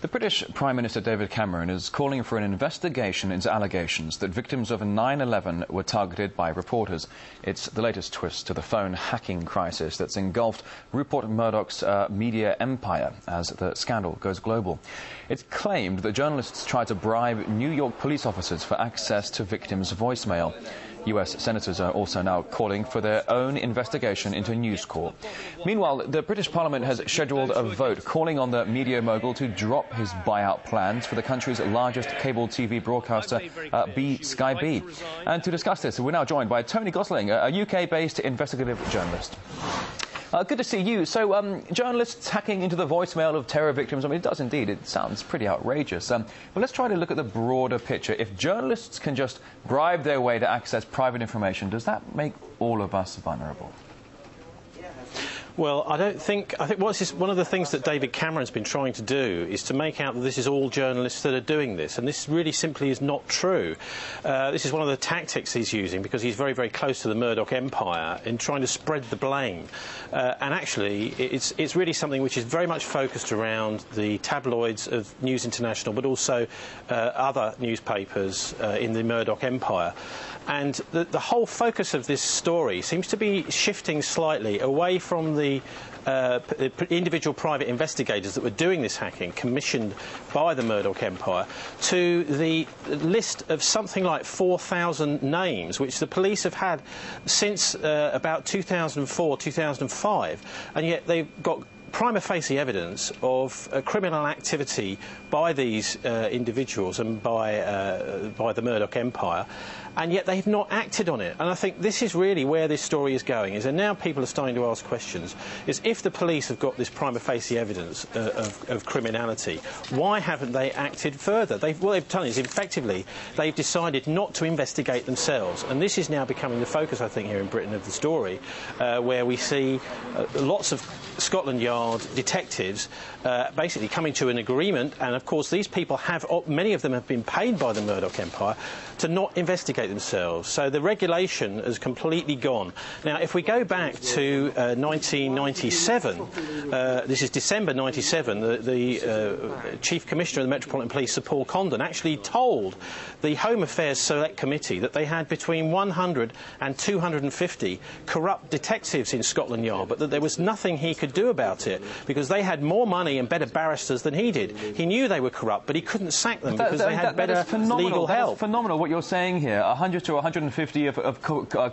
The British Prime Minister David Cameron is calling for an investigation into allegations that victims of 9/11 were targeted by reporters. It's the latest twist to the phone hacking crisis that's engulfed Rupert Murdoch's media empire as the scandal goes global. It's claimed that journalists tried to bribe New York police officers for access to victims' voicemail. US senators are also now calling for their own investigation into News Corp. Meanwhile, the British Parliament has scheduled a vote calling on the media mogul to drop his buyout plans for the country's largest cable TV broadcaster, Sky B. And to discuss this, we're now joined by Tony Gosling, a UK-based investigative journalist. Good to see you. So, journalists hacking into the voicemail of terror victims, I mean, it does indeed. It sounds pretty outrageous. But let's try to look at the broader picture. If journalists can just bribe their way to access private information, does that make all of us vulnerable? Well, I think one of the things that David Cameron's been trying to do is to make out that this is all journalists that are doing this, and this really simply is not true. This is one of the tactics he's using because he's very, very close to the Murdoch empire in trying to spread the blame. And actually, it's really something which is very much focused around the tabloids of News International, but also other newspapers in the Murdoch empire. And the whole focus of this story seems to be shifting slightly away from the individual private investigators that were doing this hacking, commissioned by the Murdoch empire, to the list of something like 4,000 names, which the police have had since about 2004, 2005, and yet they've got prima facie evidence of criminal activity by these individuals and by the Murdoch empire, and yet they've not acted on it. And I think this is really where this story is going, is that now people are starting to ask questions, is if the police have got this prima facie evidence of criminality, why haven't they acted further? What they've done is, effectively, they've decided not to investigate themselves, and this is now becoming the focus, I think, here in Britain of the story, where we see lots of Scotland Yard detectives basically coming to an agreement, and of course these people many of them have been paid by the Murdoch empire to not investigate themselves. So the regulation has completely gone. Now, if we go back to 1997, this is December 97, the Chief Commissioner of the Metropolitan Police, Sir Paul Condon, actually told the Home Affairs Select Committee that they had between 100 and 250 corrupt detectives in Scotland Yard, but that there was nothing he could do about it because they had more money and better barristers than he did. He knew they were corrupt, but he couldn't sack them because they had better legal help. That is phenomenal what you're saying here. 100 to 150 of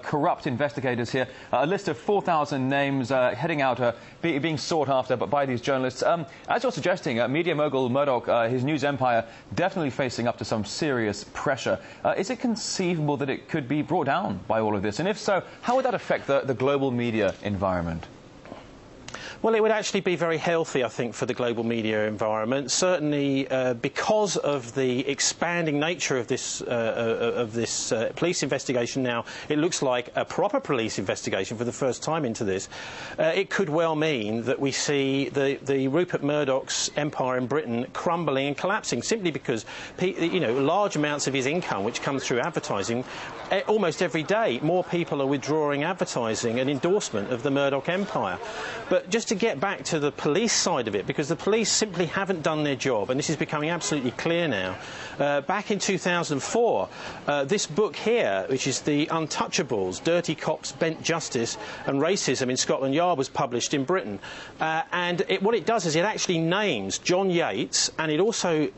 corrupt investigators here. A list of 4,000 names heading out, being sought after by these journalists. As you're suggesting, media mogul Murdoch, his news empire, definitely facing up to some serious pressure. Is it conceivable that it could be brought down by all of this? And if so, how would that affect the global media environment? Well, it would actually be very healthy, I think, for the global media environment. Certainly, because of the expanding nature of this police investigation now, it looks like a proper police investigation for the first time into this. It could well mean that we see the Rupert Murdoch's empire in Britain crumbling and collapsing simply because, large amounts of his income, which comes through advertising, almost every day, more people are withdrawing advertising and endorsement of the Murdoch empire. But just to get back to the police side of it, because the police simply haven't done their job, and this is becoming absolutely clear now. Back in 2004, this book here, which is the Untouchables, Dirty Cops, Bent Justice and Racism in Scotland Yard, was published in Britain. And what it does is it actually names John Yates, and it also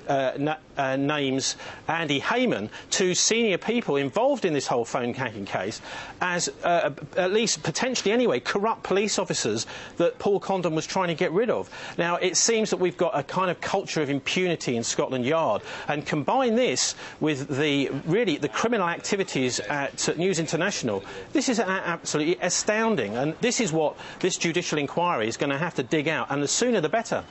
names Andy Hayman, two senior people involved in this whole phone hacking case, as at least potentially anyway corrupt police officers that Paul Condon was trying to get rid of. Now, it seems that we've got a kind of culture of impunity in Scotland Yard, and combine this with the criminal activities at News International, this is absolutely astounding, and this is what this judicial inquiry is going to have to dig out, and the sooner the better.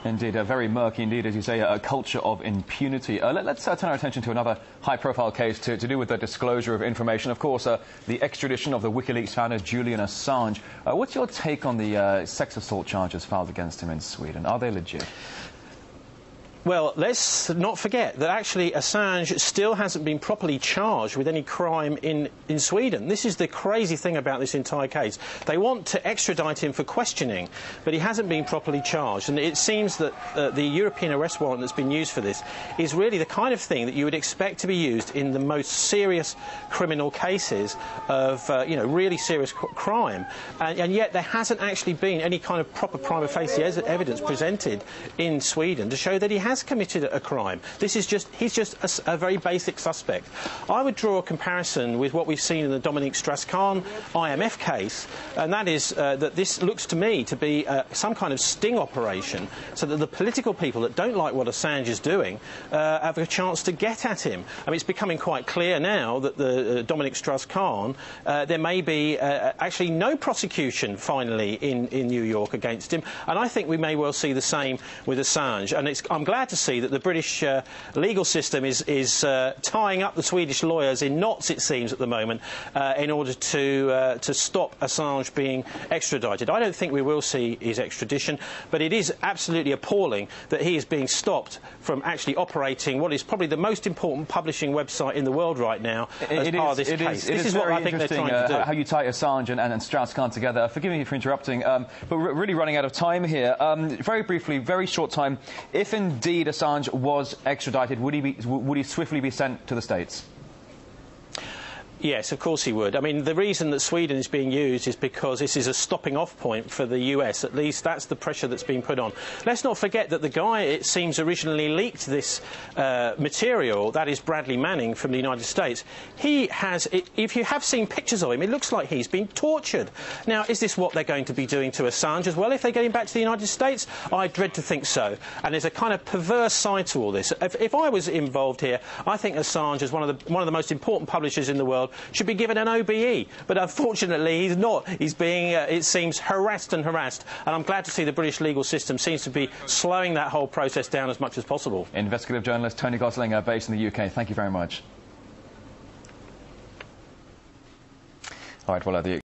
Indeed, very murky indeed, as you say, a culture of impunity. Let's turn our attention to another high-profile case to do with the disclosure of information. Of course, the extradition of the WikiLeaks founder Julian Assange. What's your take on the sex assault charges filed against him in Sweden? Are they legit? Well, let's not forget that actually Assange still hasn't been properly charged with any crime in Sweden. This is the crazy thing about this entire case. They want to extradite him for questioning, but he hasn't been properly charged. And it seems that the European arrest warrant that's been used for this is really the kind of thing that you would expect to be used in the most serious criminal cases of, you know, really serious crime. And yet there hasn't actually been any kind of proper prima facie evidence presented in Sweden to show that he has committed a crime. This is he's just a very basic suspect. I would draw a comparison with what we've seen in the Dominique Strauss-Kahn IMF case, and that is that this looks to me to be some kind of sting operation, so that the political people that don't like what Assange is doing have a chance to get at him. I mean, it's becoming quite clear now that the Dominique Strauss-Kahn, there may be actually no prosecution finally in New York against him, and I think we may well see the same with Assange. And I'm glad to see that the British legal system is tying up the Swedish lawyers in knots, it seems, at the moment, in order to stop Assange being extradited. I don't think we will see his extradition, but it is absolutely appalling that he is being stopped from actually operating what is probably the most important publishing website in the world right now as part of this case. This is what I think they're trying to do. How you tie Assange and Strauss-Kahn together. Forgive me for interrupting, but we're really running out of time here. Very briefly, very short time. If indeed Assange was extradited, would he swiftly be sent to the States? Yes, of course he would. I mean, the reason that Sweden is being used is because this is a stopping-off point for the US. At least that's the pressure that's been put on. Let's not forget that the guy, it seems, originally leaked this material, that is Bradley Manning from the United States. He has, if you have seen pictures of him, it looks like he's been tortured. Now, is this what they're going to be doing to Assange as well if they get him back to the United States? I dread to think so. And there's a kind of perverse side to all this. If I was involved here, I think Assange, as one of the most important publishers in the world, should be given an OBE, but unfortunately he's not. He's being, it seems, harassed, and I'm glad to see the British legal system seems to be slowing that whole process down as much as possible. Investigative journalist Tony Gosling, based in the UK. Thank you very much. All right, well,